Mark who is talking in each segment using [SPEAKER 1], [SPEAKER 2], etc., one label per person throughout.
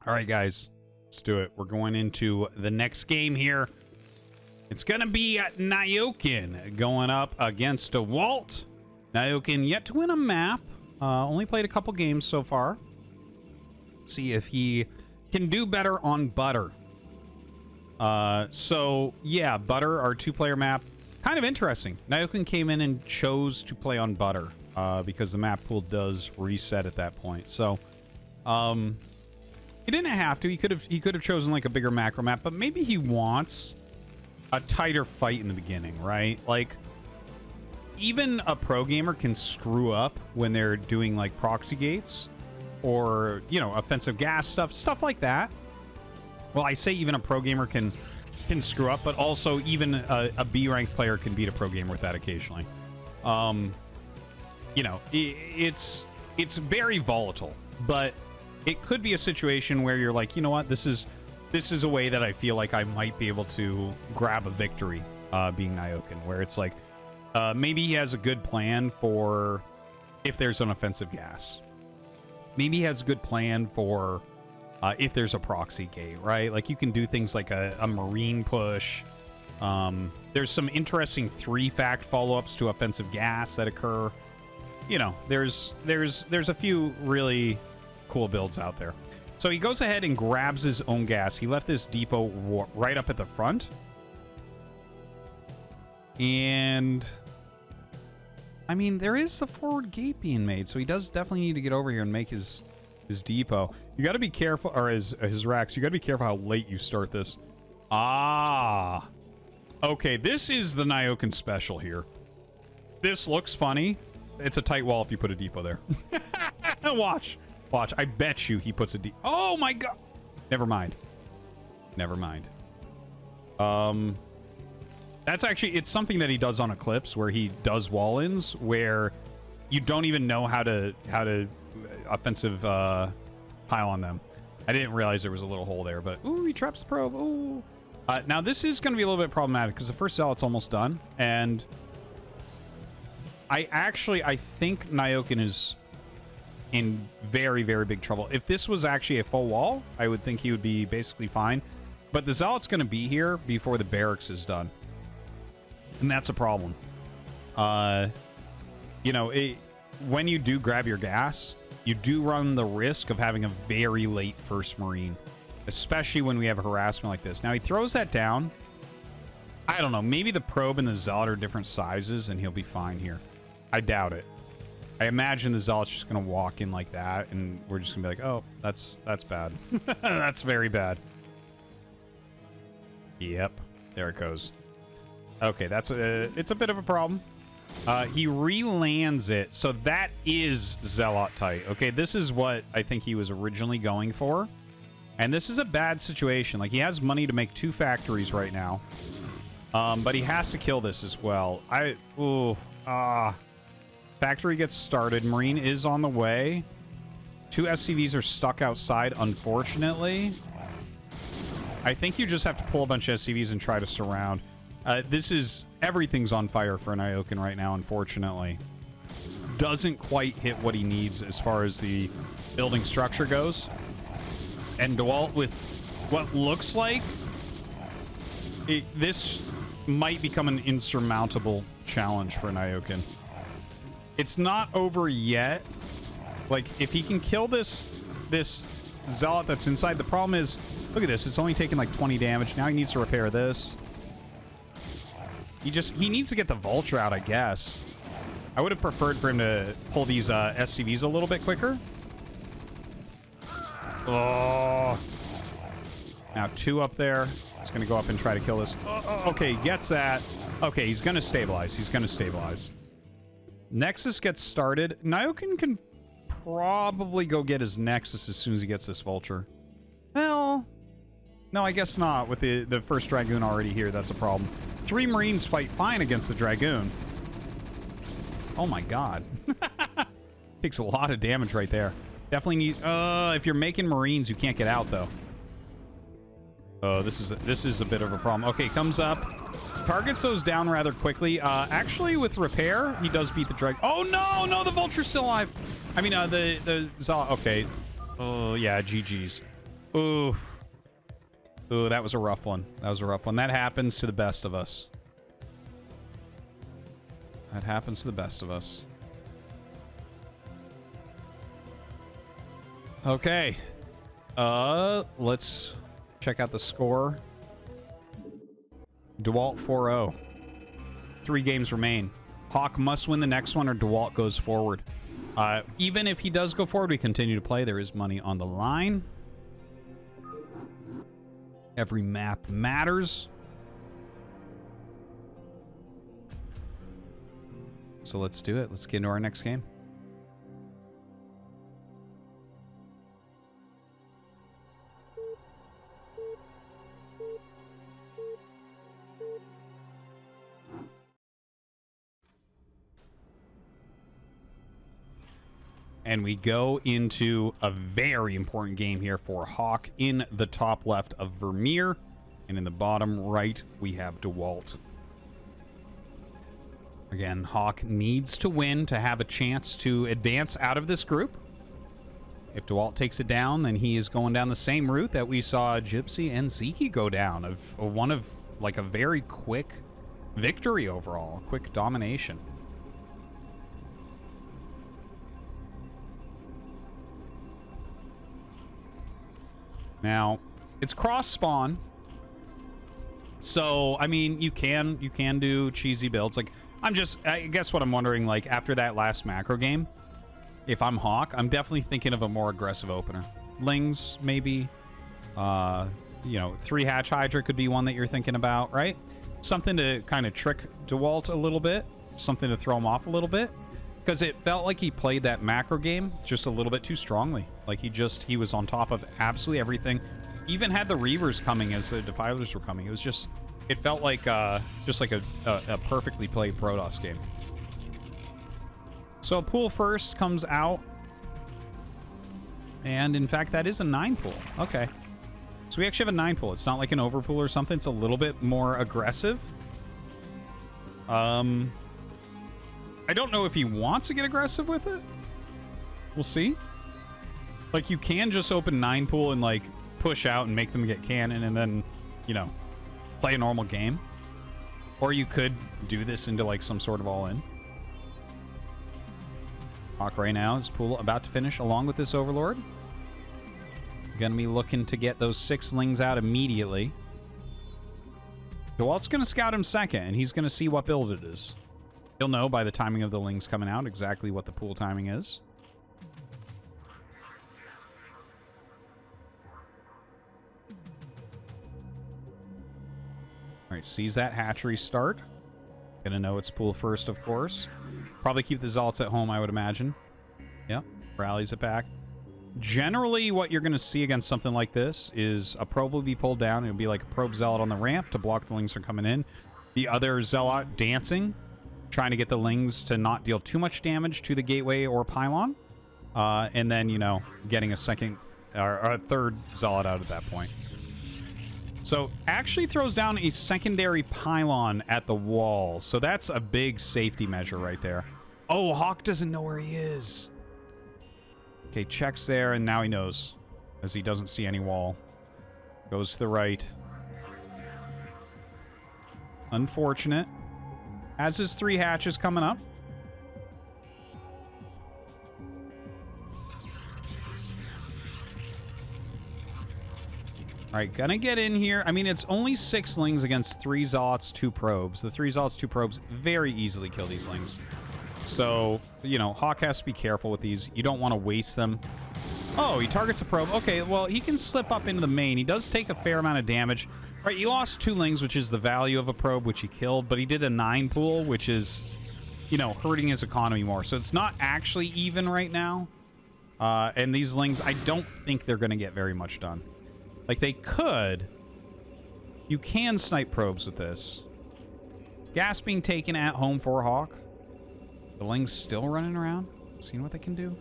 [SPEAKER 1] All right, guys, let's do it. We're going into the next game here. It's going to be Nyoken going up against Dewalt. Nyoken yet to win a map. Only played a couple games so far. See if he can do better on Butter. So, yeah, Butter, our two-player map. Kind of interesting. Nyoken came in and chose to play on Butter because the map pool does reset at that point. So, he didn't have to. He could have chosen like a bigger macro map, but maybe he wants a tighter fight in the beginning, right? Like, even a pro gamer can screw up when they're doing like proxy gates or, you know, offensive gas stuff like that. Well, I say even a pro gamer can screw up, but also even a B rank player can beat a pro gamer with that occasionally. You know, it's very volatile, but it could be a situation where you're like, you know what, this is a way that I feel like I might be able to grab a victory, being Nyoken, where it's like, maybe he has a good plan for if there's an offensive gas. Maybe he has a good plan for if there's a proxy gate, right? Like, you can do things like a marine push. There's some interesting 3-fact follow-ups to offensive gas that occur. You know, there's a few really cool builds out there. So he goes ahead and grabs his own gas. He left this depot right up at the front. And I mean, there is the forward gate being made, so he does definitely need to get over here and make his depot. You got to be careful, or his racks. You got to be careful how late you start this. Ah, okay. This is the Nyoken special here. This looks funny. It's a tight wall if you put a depot there. Watch. I bet you he puts a depot. Oh my god. Never mind. That's actually, it's something that he does on Eclipse, where he does wall-ins where you don't even know how to offensive pile on them. I didn't realize there was a little hole there, but ooh, he traps the probe. Ooh. Now this is going to be a little bit problematic because the first Zealot's almost done, and I think Nyoken is in very, very big trouble. If this was actually a full wall, I would think he would be basically fine. But the Zealot's going to be here before the barracks is done. And that's a problem. You know, when you do grab your gas, you do run the risk of having a very late first Marine, especially when we have harassment like this. Now, he throws that down. I don't know. Maybe the probe and the Zealot are different sizes, and he'll be fine here. I doubt it. I imagine the Zealot's just going to walk in like that, and we're just going to be like, oh, that's bad. That's very bad. Yep. There it goes. Okay, it's a bit of a problem. He re-lands it, so that is Zealot tight. Okay, this is what I think he was originally going for. And this is a bad situation. Like, he has money to make 2 factories right now. But he has to kill this as well. Factory gets started. Marine is on the way. 2 SCVs are stuck outside, unfortunately. I think you just have to pull a bunch of SCVs and try to surround. Everything's on fire for Nyoken right now, unfortunately. Doesn't quite hit what he needs as far as the building structure goes. And Dewalt with what looks like this might become an insurmountable challenge for Nyoken. It's not over yet. Like, if he can kill this Zealot that's inside, the problem is, look at this, it's only taking like 20 damage. Now he needs to repair this. He needs to get the Vulture out, I guess. I would have preferred for him to pull these SCVs a little bit quicker. Oh. Now 2 up there. He's going to go up and try to kill this. Okay, gets that. Okay, he's going to stabilize. Nexus gets started. Nyoken can probably go get his Nexus as soon as he gets this Vulture. Well, no, I guess not. With the first Dragoon already here, that's a problem. 3 Marines fight fine against the Dragoon. Oh my god. Takes a lot of damage right there. Definitely need... if you're making Marines, you can't get out, though. Oh, this is a bit of a problem. Okay, comes up. Targets those down rather quickly. Actually, with repair, he does beat the Drag... Oh, no, the Vulture's still alive. I mean, the Zealot... Okay. Oh, yeah, GG's. Oof. Ooh, that was a rough one. That was a rough one. That happens to the best of us. That happens to the best of us. Okay. Let's check out the score. Dewalt 4-0. 3 games remain. Hawk must win the next one or Dewalt goes forward. Even if he does go forward, we continue to play. There is money on the line. Every map matters. So let's do it. Let's get into our next game. And we go into a very important game here for Hawk in the top left of Vermeer. And in the bottom right, we have Dewalt. Again, Hawk needs to win to have a chance to advance out of this group. If Dewalt takes it down, then he is going down the same route that we saw Gypsy and Zeke go down. Of one of, like, a very quick victory overall. A quick domination. Now, it's cross spawn. So, I mean, you can do cheesy builds. Like, I guess what I'm wondering, like, after that last macro game, if I'm Hawk, I'm definitely thinking of a more aggressive opener. Lings, maybe. You know, 3-hatch Hydra could be one that you're thinking about, right? Something to kind of trick Dewalt a little bit. Something to throw him off a little bit. Because it felt like he played that macro game just a little bit too strongly. Like, he was on top of absolutely everything. Even had the Reavers coming as the Defilers were coming. It was just, it felt like just like a perfectly played Protoss game. So pool first comes out. And in fact, that is a 9 pool. Okay. So we actually have a 9 pool. It's not like an overpool or something. It's a little bit more aggressive. I don't know if he wants to get aggressive with it. We'll see. Like, you can just open 9 pool and, like, push out and make them get cannon and then, you know, play a normal game. Or you could do this into, like, some sort of all-in. Hawk right now is pool about to finish along with this Overlord. Gonna be looking to get those 6 Lings out immediately. Dewalt's gonna scout him second, and he's gonna see what build it is. He'll know by the timing of the Lings coming out exactly what the pool timing is. Alright, sees that hatchery start. Gonna know it's pool first, of course. Probably keep the Zealots at home, I would imagine. Yep, rallies it back. Generally, what you're gonna see against something like this is a probe will be pulled down. It'll be like a probe Zealot on the ramp to block the Lings from coming in. The other Zealot dancing, trying to get the Lings to not deal too much damage to the gateway or pylon. And then, you know, getting a second or a third Zealot out at that point. So, actually throws down a secondary pylon at the wall. So that's a big safety measure right there. Oh, Hawk doesn't know where he is. Okay, checks there, and now he knows. As he doesn't see any wall. Goes to the right. Unfortunate. Has his 3 hatches coming up. Alright, gonna get in here. I mean, it's only 6 Lings against 3 Zealots, 2 probes. The 3 Zealots, 2 probes very easily kill these Lings. So, you know, Hawk has to be careful with these. You don't want to waste them. Oh, he targets a probe. Okay, well, he can slip up into the main. He does take a fair amount of damage. Right, he lost 2 Lings, which is the value of a probe, which he killed, but he did a 9 pool, which is, you know, hurting his economy more. So it's not actually even right now. And these Lings, I don't think they're going to get very much done. Like, they could. You can snipe probes with this. Gas being taken at home for Hawk. The Lings still running around, seeing what they can do.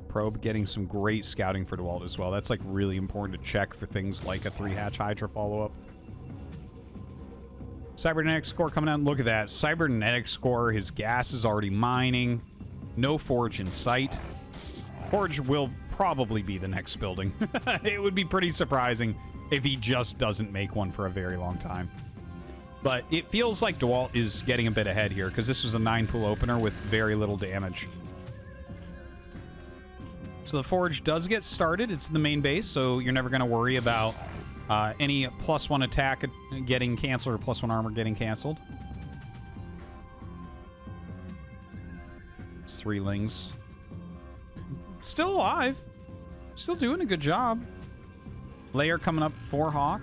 [SPEAKER 1] Probe getting some great scouting for Dewalt as well. That's, like, really important to check for things like a 3-hatch Hydra follow-up. Cybernetic score coming out. Look at that. Cybernetic score. His gas is already mining. No forge in sight. Forge will probably be the next building. It would be pretty surprising if he just doesn't make one for a very long time. But it feels like Dewalt is getting a bit ahead here because this was a 9-pool opener with very little damage. So the forge does get started. It's the main base, so you're never going to worry about any +1 attack getting canceled or +1 armor getting canceled. It's 3 lings. Still alive. Still doing a good job. Layer coming up for Hawk.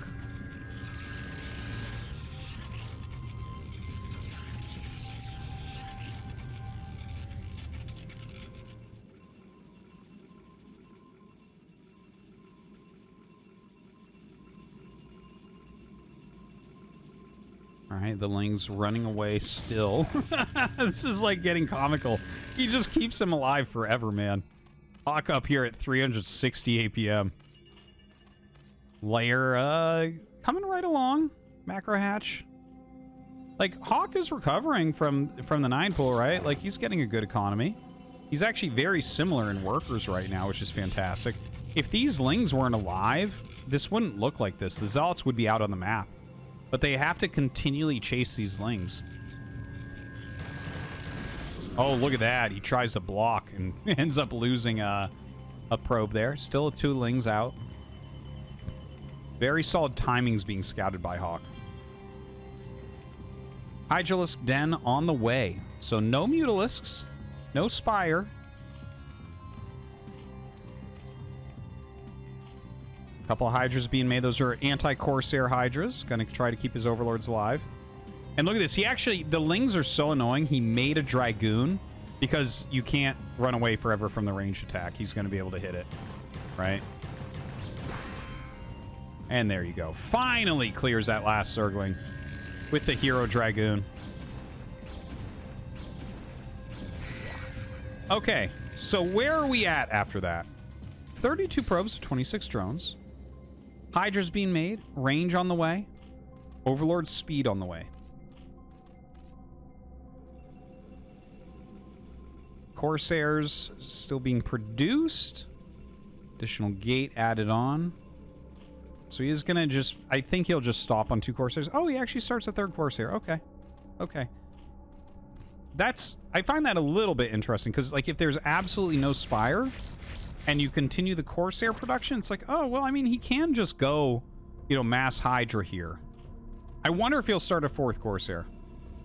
[SPEAKER 1] All right, the Ling's running away still. This is like getting comical. He just keeps him alive forever, man. Hawk up here at 360 APM. Layer coming right along. Macro hatch. Like, Hawk is recovering from the 9-pool, right? Like, he's getting a good economy. He's actually very similar in workers right now, which is fantastic. If these Lings weren't alive, this wouldn't look like this. The Zealots would be out on the map. But they have to continually chase these Lings. Oh, look at that. He tries to block and ends up losing a probe there. Still 2 Lings out. Very solid timings being scouted by Hawk. Hydralisk Den on the way. So no Mutalisks. No Spire. Couple of Hydras being made. Those are anti-Corsair Hydras. Gonna try to keep his Overlords alive. And look at this. He actually... The Lings are so annoying. He made a Dragoon because you can't run away forever from the ranged attack. He's gonna be able to hit it. Right? And there you go. Finally clears that last Zergling with the Hero Dragoon. Okay. So where are we at after that? 32 probes, 26 drones. Hydra's being made. Range on the way. Overlord speed on the way. Corsairs still being produced. Additional gate added on. So he is going to just... I think he'll just stop on 2 Corsairs. Oh, he actually starts a 3rd Corsair. Okay. Okay. That's... I find that a little bit interesting because, like, if there's absolutely no Spire... and you continue the Corsair production, it's like, oh, well, I mean, he can just go, you know, mass Hydra here. I wonder if he'll start a 4th Corsair.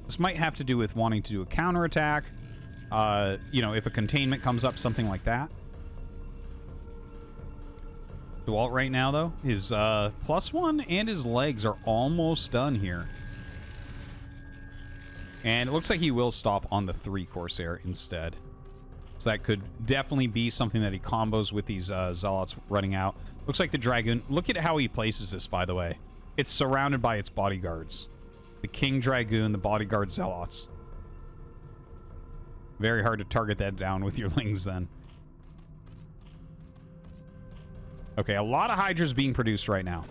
[SPEAKER 1] This might have to do with wanting to do a counterattack. You know, if a containment comes up, something like that. Dewalt right now, though, his +1 and his legs are almost done here. And it looks like he will stop on the 3 Corsair instead. So that could definitely be something that he combos with these Zealots running out. Looks like the Dragoon... Look at how he places this, by the way. It's surrounded by its bodyguards. The King Dragoon, the bodyguard Zealots. Very hard to target that down with your Lings, then. Okay, a lot of Hydras being produced right now.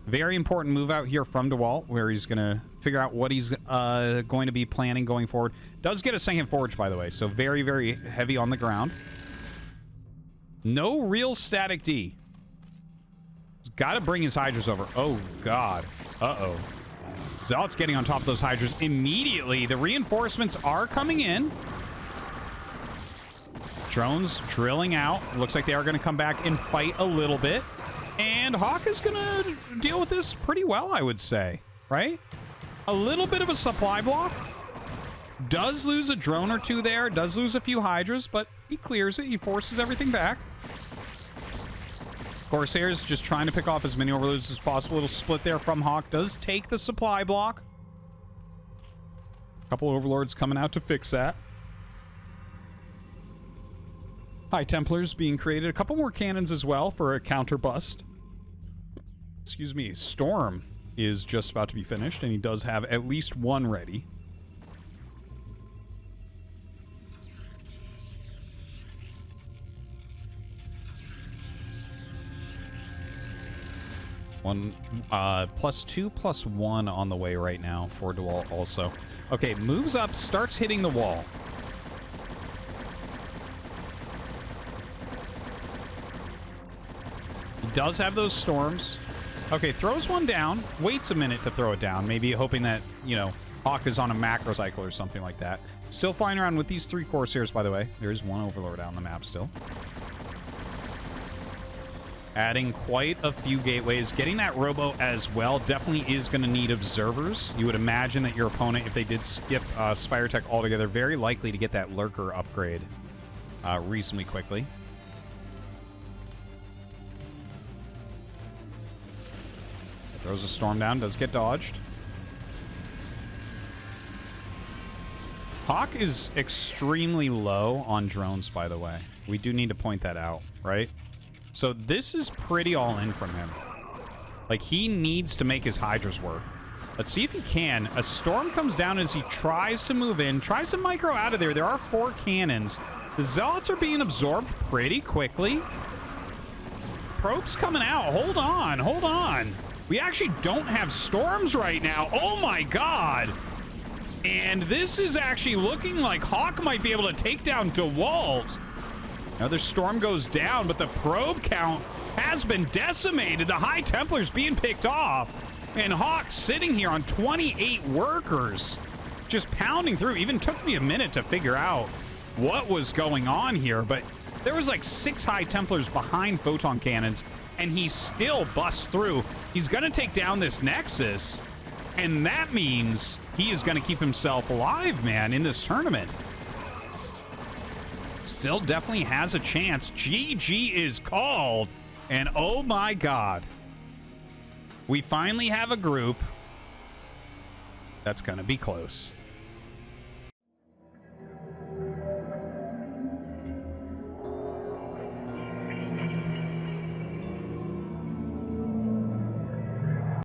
[SPEAKER 1] Very important move out here from Dewalt, where he's going to figure out what he's going to be planning going forward. Does get a 2nd Forge, by the way, so very, very heavy on the ground. No real static D. He's got to bring his Hydras over. Oh, God. Uh-oh. Zealot's getting on top of those Hydras immediately. The reinforcements are coming in. Drones drilling out. Looks like they are going to come back and fight a little bit. And Hawk is going to deal with this pretty well, I would say. Right? A little bit of a supply block. Does lose a drone or 2 there. Does lose a few Hydras, but he clears it. He forces everything back. Corsairs just trying to pick off as many Overlords as possible. Little split there from Hawk. Does take the supply block. A couple Overlords coming out to fix that. High Templars being created. A couple more cannons as well for a counter bust. Excuse me. Storm is just about to be finished, and he does have at least 1 ready. +2/+1 on the way right now for Dewalt also. Okay, moves up, starts hitting the wall. He does have those storms. Okay, throws one down, waits a minute to throw it down, maybe hoping that, you know, Hawk is on a macro cycle or something like that. Still flying around with these 3 Corsairs, by the way. There is one Overlord out on the map still. Adding quite a few gateways. Getting that robo as well definitely is going to need observers. You would imagine that your opponent, if they did skip Spire Tech altogether, very likely to get that Lurker upgrade reasonably quickly. Throws a storm down, does get dodged. Hawk is extremely low on drones, by the way. We do need to point that out, right? So this is pretty all in from him. Like, he needs to make his Hydras work. Let's see if he can. A storm comes down as he tries to move in, tries to micro out of there. There are 4 cannons. The Zealots are being absorbed pretty quickly. Probe's coming out. Hold on, hold on. We actually don't have storms right now. Oh my god. And this is actually looking like Hawk might be able to take down Dewalt. Another storm goes down, but the probe count has been decimated. The High Templar's being picked off. And Hawk sitting here on 28 workers. Just pounding through. Even took me a minute to figure out what was going on here. But there was like 6 High Templars behind photon cannons. And he still busts through. He's going to take down this Nexus. And that means he is going to keep himself alive, man, in this tournament. Still definitely has a chance. GG is called. And oh my god. We finally have a group that's going to be close.